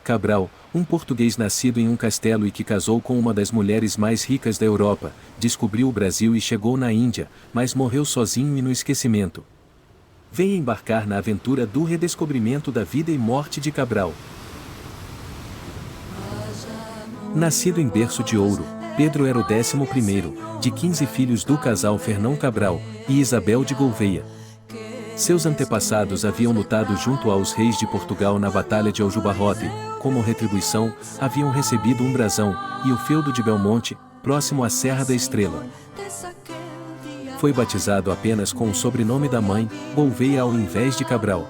Cabral, um português nascido em um castelo e que casou com uma das mulheres mais ricas da Europa, descobriu o Brasil e chegou na Índia, mas morreu sozinho e no esquecimento. Venha embarcar na aventura do redescobrimento da vida e morte de Cabral. Nascido em berço de ouro, Pedro era o 11º, de 15 filhos do casal Fernão Cabral e Isabel de Gouveia. Seus antepassados haviam lutado junto aos reis de Portugal na Batalha de Aljubarrota e, como retribuição, haviam recebido um brasão e o feudo de Belmonte, próximo à Serra da Estrela. Foi batizado apenas com o sobrenome da mãe, Gouveia ao invés de Cabral.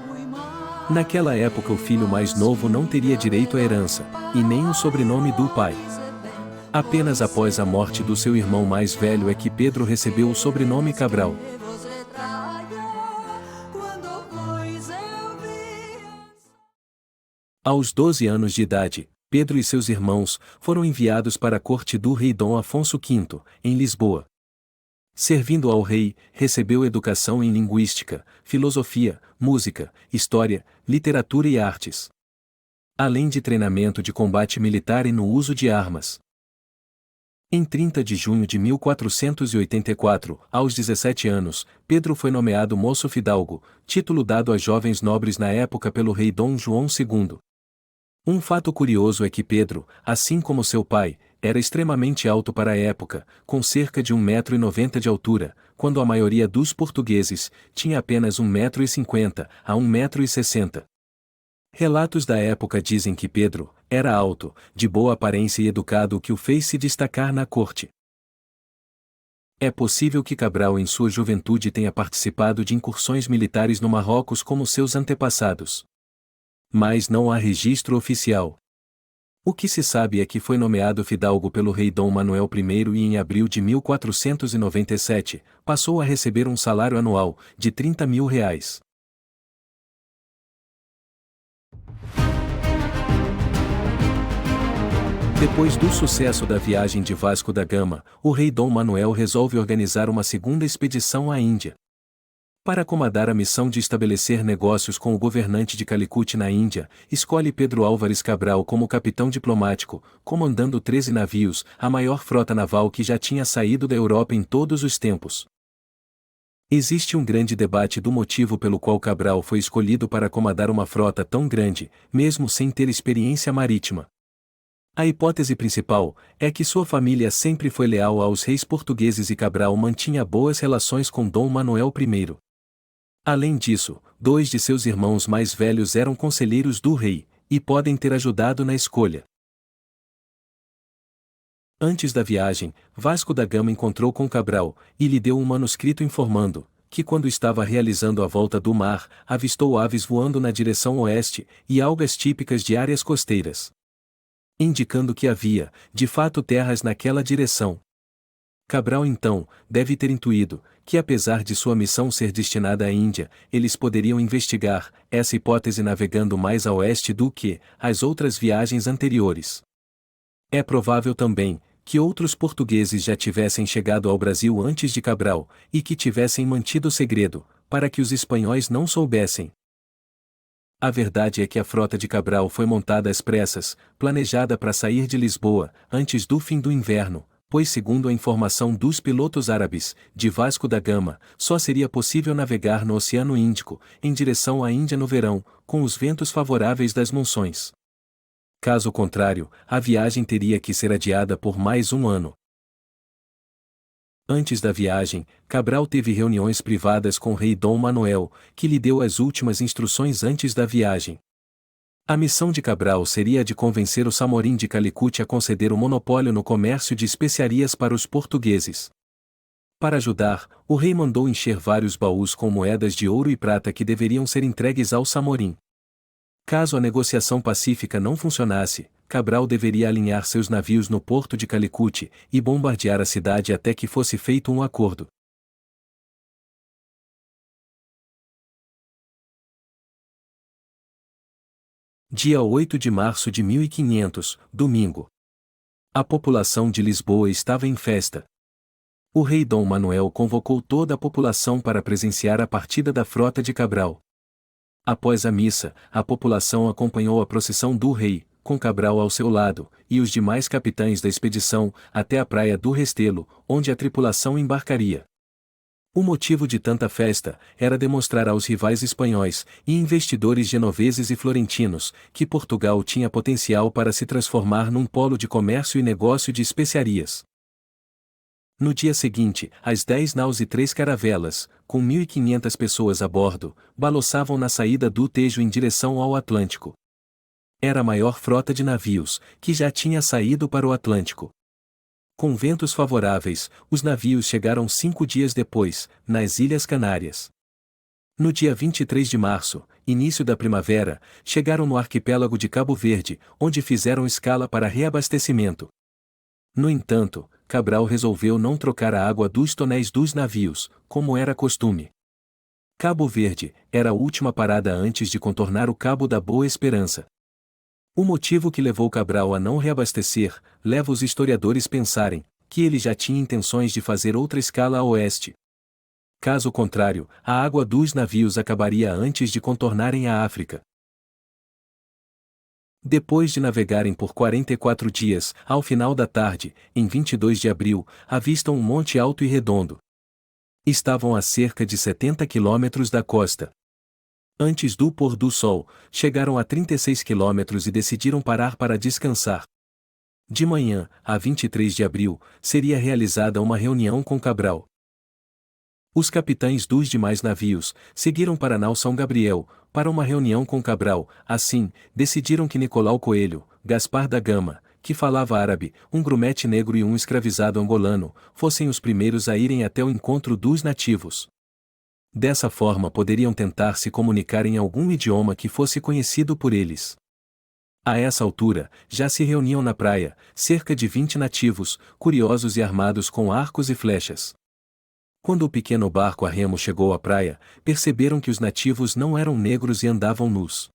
Naquela época o filho mais novo não teria direito à herança, e nem o sobrenome do pai. Apenas após a morte do seu irmão mais velho é que Pedro recebeu o sobrenome Cabral. Aos 12 anos de idade, Pedro e seus irmãos foram enviados para a corte do rei Dom Afonso V, em Lisboa. Servindo ao rei, recebeu educação em linguística, filosofia, música, história, literatura e artes. Além de treinamento de combate militar e no uso de armas. Em 30 de junho de 1484, aos 17 anos, Pedro foi nomeado moço fidalgo, título dado a jovens nobres na época pelo rei Dom João II. Um fato curioso é que Pedro, assim como seu pai, era extremamente alto para a época, com cerca de 1,90 m de altura, quando a maioria dos portugueses tinha apenas 1,50 m a 1,60 m. Relatos da época dizem que Pedro era alto, de boa aparência e educado, o que o fez se destacar na corte. É possível que Cabral em sua juventude tenha participado de incursões militares no Marrocos como seus antepassados. Mas não há registro oficial. O que se sabe é que foi nomeado fidalgo pelo rei Dom Manuel I e em abril de 1497, passou a receber um salário anual de R$30 mil. Depois do sucesso da viagem de Vasco da Gama, o rei Dom Manuel resolve organizar uma segunda expedição à Índia. Para acomodar a missão de estabelecer negócios com o governante de Calicut na Índia, escolhe Pedro Álvares Cabral como capitão diplomático, comandando 13 navios, a maior frota naval que já tinha saído da Europa em todos os tempos. Existe um grande debate do motivo pelo qual Cabral foi escolhido para acomodar uma frota tão grande, mesmo sem ter experiência marítima. A hipótese principal é que sua família sempre foi leal aos reis portugueses e Cabral mantinha boas relações com Dom Manuel I. Além disso, 2 de seus irmãos mais velhos eram conselheiros do rei, e podem ter ajudado na escolha. Antes da viagem, Vasco da Gama encontrou com Cabral, e lhe deu um manuscrito informando que quando estava realizando a volta do mar, avistou aves voando na direção oeste, e algas típicas de áreas costeiras. Indicando que havia, de fato, terras naquela direção. Cabral então deve ter intuído que, apesar de sua missão ser destinada à Índia, eles poderiam investigar essa hipótese navegando mais a oeste do que as outras viagens anteriores. É provável também que outros portugueses já tivessem chegado ao Brasil antes de Cabral e que tivessem mantido o segredo, para que os espanhóis não soubessem. A verdade é que a frota de Cabral foi montada às pressas, planejada para sair de Lisboa antes do fim do inverno, pois, segundo a informação dos pilotos árabes, de Vasco da Gama, só seria possível navegar no Oceano Índico, em direção à Índia no verão, com os ventos favoráveis das monções. Caso contrário, a viagem teria que ser adiada por mais um ano. Antes da viagem, Cabral teve reuniões privadas com o rei Dom Manuel, que lhe deu as últimas instruções antes da viagem. A missão de Cabral seria a de convencer o Samorim de Calicut a conceder o monopólio no comércio de especiarias para os portugueses. Para ajudar, o rei mandou encher vários baús com moedas de ouro e prata que deveriam ser entregues ao Samorim. Caso a negociação pacífica não funcionasse, Cabral deveria alinhar seus navios no porto de Calicut e bombardear a cidade até que fosse feito um acordo. Dia 8 de março de 1500, domingo. A população de Lisboa estava em festa. O rei Dom Manuel convocou toda a população para presenciar a partida da frota de Cabral. Após a missa, a população acompanhou a procissão do rei, com Cabral ao seu lado, e os demais capitães da expedição, até a praia do Restelo, onde a tripulação embarcaria. O motivo de tanta festa era demonstrar aos rivais espanhóis e investidores genoveses e florentinos que Portugal tinha potencial para se transformar num polo de comércio e negócio de especiarias. No dia seguinte, as 10 naus e 3 caravelas, com 1.500 pessoas a bordo, balançavam na saída do Tejo em direção ao Atlântico. Era a maior frota de navios, que já tinha saído para o Atlântico. Com ventos favoráveis, os navios chegaram 5 dias depois, nas Ilhas Canárias. No dia 23 de março, início da primavera, chegaram no arquipélago de Cabo Verde, onde fizeram escala para reabastecimento. No entanto, Cabral resolveu não trocar a água dos tonéis dos navios, como era costume. Cabo Verde era a última parada antes de contornar o Cabo da Boa Esperança. O motivo que levou Cabral a não reabastecer, leva os historiadores pensarem que ele já tinha intenções de fazer outra escala a oeste. Caso contrário, a água dos navios acabaria antes de contornarem a África. Depois de navegarem por 44 dias, ao final da tarde, em 22 de abril, avistam um monte alto e redondo. Estavam a cerca de 70 quilômetros da costa. Antes do pôr do sol, chegaram a 36 quilômetros e decidiram parar para descansar. De manhã, a 23 de abril, seria realizada uma reunião com Cabral. Os capitães dos demais navios seguiram para nau São Gabriel, para uma reunião com Cabral. Assim, decidiram que Nicolau Coelho, Gaspar da Gama, que falava árabe, um grumete negro e um escravizado angolano, fossem os primeiros a irem até o encontro dos nativos. Dessa forma poderiam tentar se comunicar em algum idioma que fosse conhecido por eles. A essa altura, já se reuniam na praia, cerca de 20 nativos, curiosos e armados com arcos e flechas. Quando o pequeno barco a remo chegou à praia, perceberam que os nativos não eram negros e andavam nus.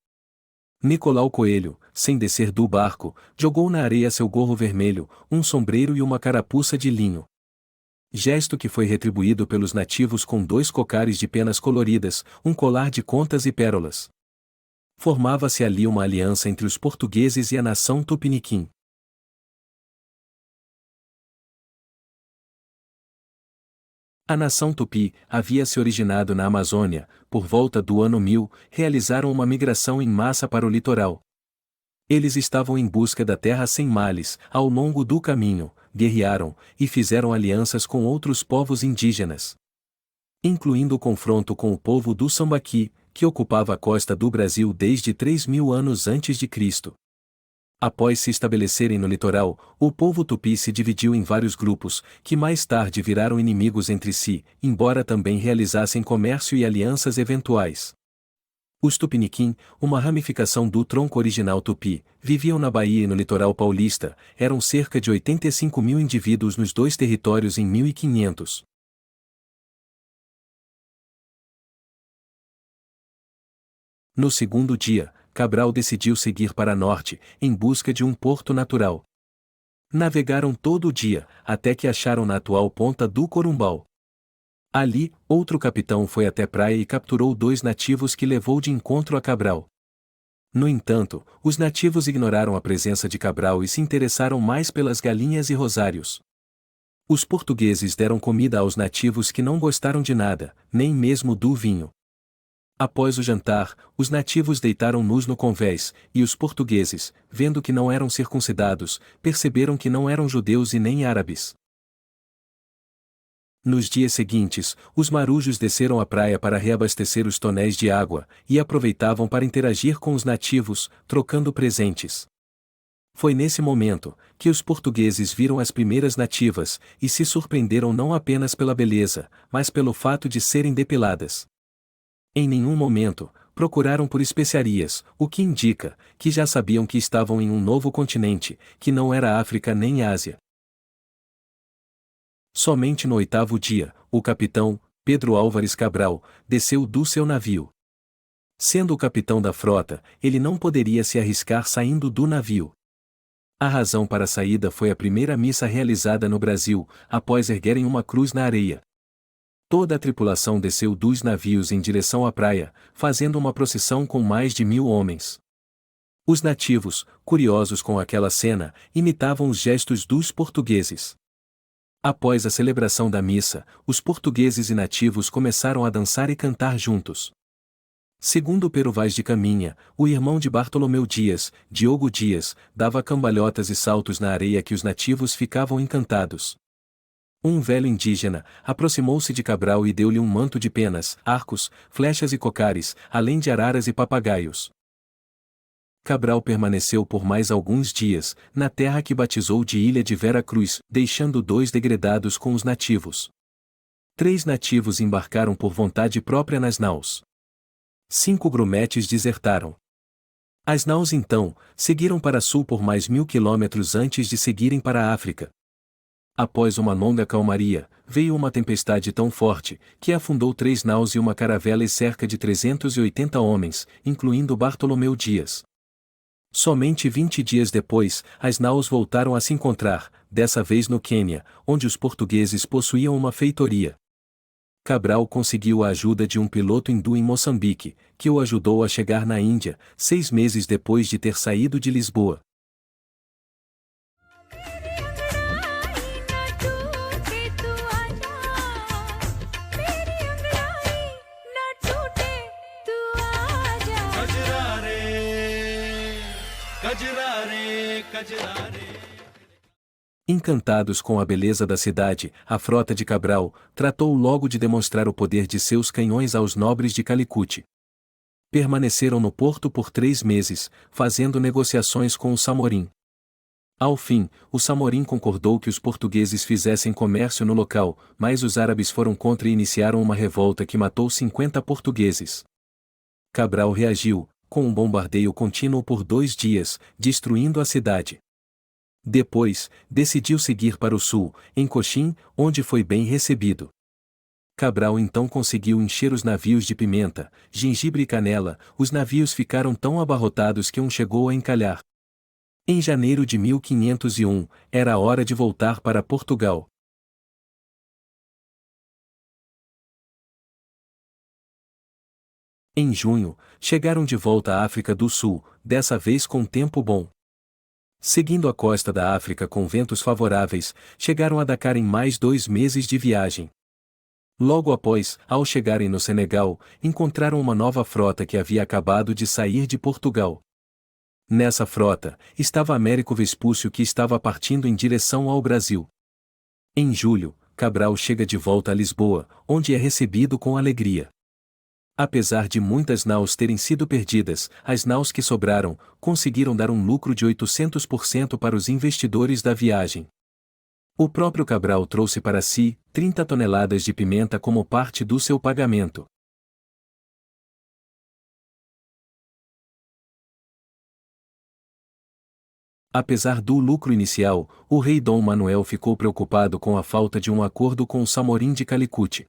Nicolau Coelho, sem descer do barco, jogou na areia seu gorro vermelho, um sombreiro e uma carapuça de linho. Gesto que foi retribuído pelos nativos com 2 cocares de penas coloridas, um colar de contas e pérolas. Formava-se ali uma aliança entre os portugueses e a nação tupiniquim. A nação Tupi havia se originado na Amazônia, por volta do ano 1000, realizaram uma migração em massa para o litoral. Eles estavam em busca da terra sem males, ao longo do caminho, guerrearam, e fizeram alianças com outros povos indígenas, incluindo o confronto com o povo do Sambaqui, que ocupava a costa do Brasil desde 3.000 anos antes de Cristo. Após se estabelecerem no litoral, o povo tupi se dividiu em vários grupos, que mais tarde viraram inimigos entre si, embora também realizassem comércio e alianças eventuais. Os tupiniquim, uma ramificação do tronco original tupi, viviam na Bahia e no litoral paulista, eram cerca de 85.000 indivíduos nos 2 territórios em 1500. No segundo dia, Cabral decidiu seguir para norte, em busca de um porto natural. Navegaram todo o dia, até que acharam na atual ponta do Corumbau. Ali, outro capitão foi até praia e capturou 2 nativos que levou de encontro a Cabral. No entanto, os nativos ignoraram a presença de Cabral e se interessaram mais pelas galinhas e rosários. Os portugueses deram comida aos nativos que não gostaram de nada, nem mesmo do vinho. Após o jantar, os nativos deitaram nus no convés, e os portugueses, vendo que não eram circuncidados, perceberam que não eram judeus e nem árabes. Nos dias seguintes, os marujos desceram à praia para reabastecer os tonéis de água, e aproveitavam para interagir com os nativos, trocando presentes. Foi nesse momento que os portugueses viram as primeiras nativas, e se surpreenderam não apenas pela beleza, mas pelo fato de serem depiladas. Em nenhum momento, procuraram por especiarias, o que indica que já sabiam que estavam em um novo continente, que não era África nem Ásia. Somente no 8º dia, o capitão, Pedro Álvares Cabral, desceu do seu navio. Sendo o capitão da frota, ele não poderia se arriscar saindo do navio. A razão para a saída foi a primeira missa realizada no Brasil, após erguerem uma cruz na areia. Toda a tripulação desceu dos navios em direção à praia, fazendo uma procissão com mais de 1000 homens. Os nativos, curiosos com aquela cena, imitavam os gestos dos portugueses. Após a celebração da missa, os portugueses e nativos começaram a dançar e cantar juntos. Segundo Pero Vaz de Caminha, o irmão de Bartolomeu Dias, Diogo Dias, dava cambalhotas e saltos na areia que os nativos ficavam encantados. Um velho indígena aproximou-se de Cabral e deu-lhe um manto de penas, arcos, flechas e cocares, além de araras e papagaios. Cabral permaneceu por mais alguns dias, na terra que batizou de Ilha de Vera Cruz, deixando 2 degredados com os nativos. 3 nativos embarcaram por vontade própria nas naus. 5 grumetes desertaram. As naus então, seguiram para sul por mais 1000 quilômetros antes de seguirem para a África. Após uma longa calmaria, veio uma tempestade tão forte, que afundou 3 naus e uma caravela e cerca de 380 homens, incluindo Bartolomeu Dias. Somente 20 dias depois, as naus voltaram a se encontrar, dessa vez no Quênia, onde os portugueses possuíam uma feitoria. Cabral conseguiu a ajuda de um piloto hindu em Moçambique, que o ajudou a chegar na Índia, 6 meses depois de ter saído de Lisboa. Encantados com a beleza da cidade, a frota de Cabral tratou logo de demonstrar o poder de seus canhões aos nobres de Calicut. Permaneceram no porto por 3 meses, fazendo negociações com o Samorim. Ao fim, o Samorim concordou que os portugueses fizessem comércio no local, mas os árabes foram contra e iniciaram uma revolta que matou 50 portugueses. Cabral reagiu, com um bombardeio contínuo por 2 dias, destruindo a cidade. Depois, decidiu seguir para o sul, em Coxim, onde foi bem recebido. Cabral então conseguiu encher os navios de pimenta, gengibre e canela. Os navios ficaram tão abarrotados que um chegou a encalhar. Em janeiro de 1501, era a hora de voltar para Portugal. Em junho, chegaram de volta à África do Sul, dessa vez com tempo bom. Seguindo a costa da África com ventos favoráveis, chegaram a Dakar em mais 2 meses de viagem. Logo após, ao chegarem no Senegal, encontraram uma nova frota que havia acabado de sair de Portugal. Nessa frota, estava Américo Vespúcio, que estava partindo em direção ao Brasil. Em julho, Cabral chega de volta a Lisboa, onde é recebido com alegria. Apesar de muitas naus terem sido perdidas, as naus que sobraram conseguiram dar um lucro de 800% para os investidores da viagem. O próprio Cabral trouxe para si 30 toneladas de pimenta como parte do seu pagamento. Apesar do lucro inicial, o rei Dom Manuel ficou preocupado com a falta de um acordo com o Samorim de Calicut.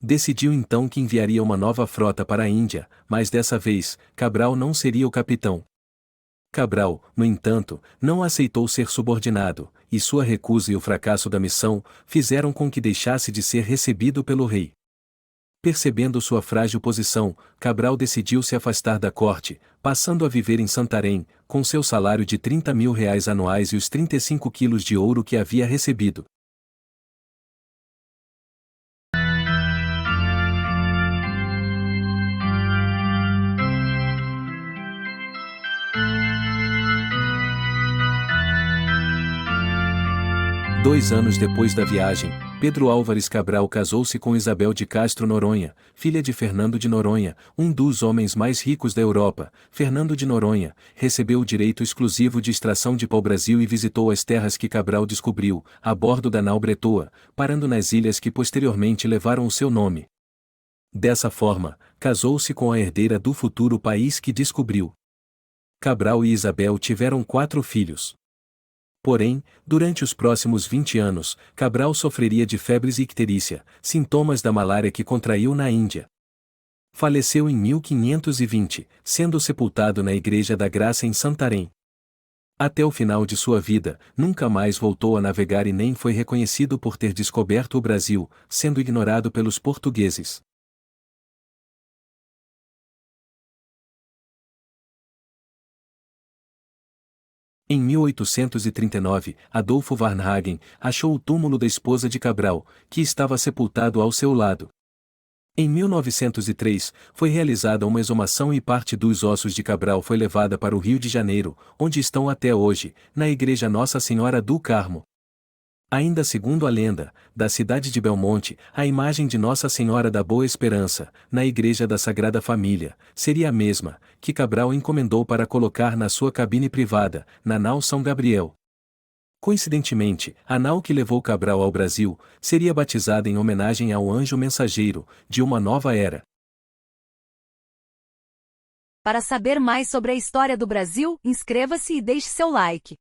Decidiu então que enviaria uma nova frota para a Índia, mas dessa vez, Cabral não seria o capitão. Cabral, no entanto, não aceitou ser subordinado, e sua recusa e o fracasso da missão fizeram com que deixasse de ser recebido pelo rei. Percebendo sua frágil posição, Cabral decidiu se afastar da corte, passando a viver em Santarém, com seu salário de R$ 30.000 anuais e os 35 quilos de ouro que havia recebido. Dois anos depois da viagem, Pedro Álvares Cabral casou-se com Isabel de Castro Noronha, filha de Fernando de Noronha, um dos homens mais ricos da Europa. Fernando de Noronha recebeu o direito exclusivo de extração de pau-brasil e visitou as terras que Cabral descobriu, a bordo da nau Bretoa, parando nas ilhas que posteriormente levaram o seu nome. Dessa forma, casou-se com a herdeira do futuro país que descobriu. Cabral e Isabel tiveram 4 filhos. Porém, durante os próximos 20 anos, Cabral sofreria de febres e icterícia, sintomas da malária que contraiu na Índia. Faleceu em 1520, sendo sepultado na Igreja da Graça em Santarém. Até o final de sua vida, nunca mais voltou a navegar e nem foi reconhecido por ter descoberto o Brasil, sendo ignorado pelos portugueses. Em 1839, Adolfo Varnhagen achou o túmulo da esposa de Cabral, que estava sepultado ao seu lado. Em 1903, foi realizada uma exumação e parte dos ossos de Cabral foi levada para o Rio de Janeiro, onde estão até hoje, na Igreja Nossa Senhora do Carmo. Ainda segundo a lenda, da cidade de Belmonte, a imagem de Nossa Senhora da Boa Esperança, na Igreja da Sagrada Família, seria a mesma, que Cabral encomendou para colocar na sua cabine privada, na nau São Gabriel. Coincidentemente, a nau que levou Cabral ao Brasil, seria batizada em homenagem ao anjo mensageiro, de uma nova era. Para saber mais sobre a história do Brasil, inscreva-se e deixe seu like.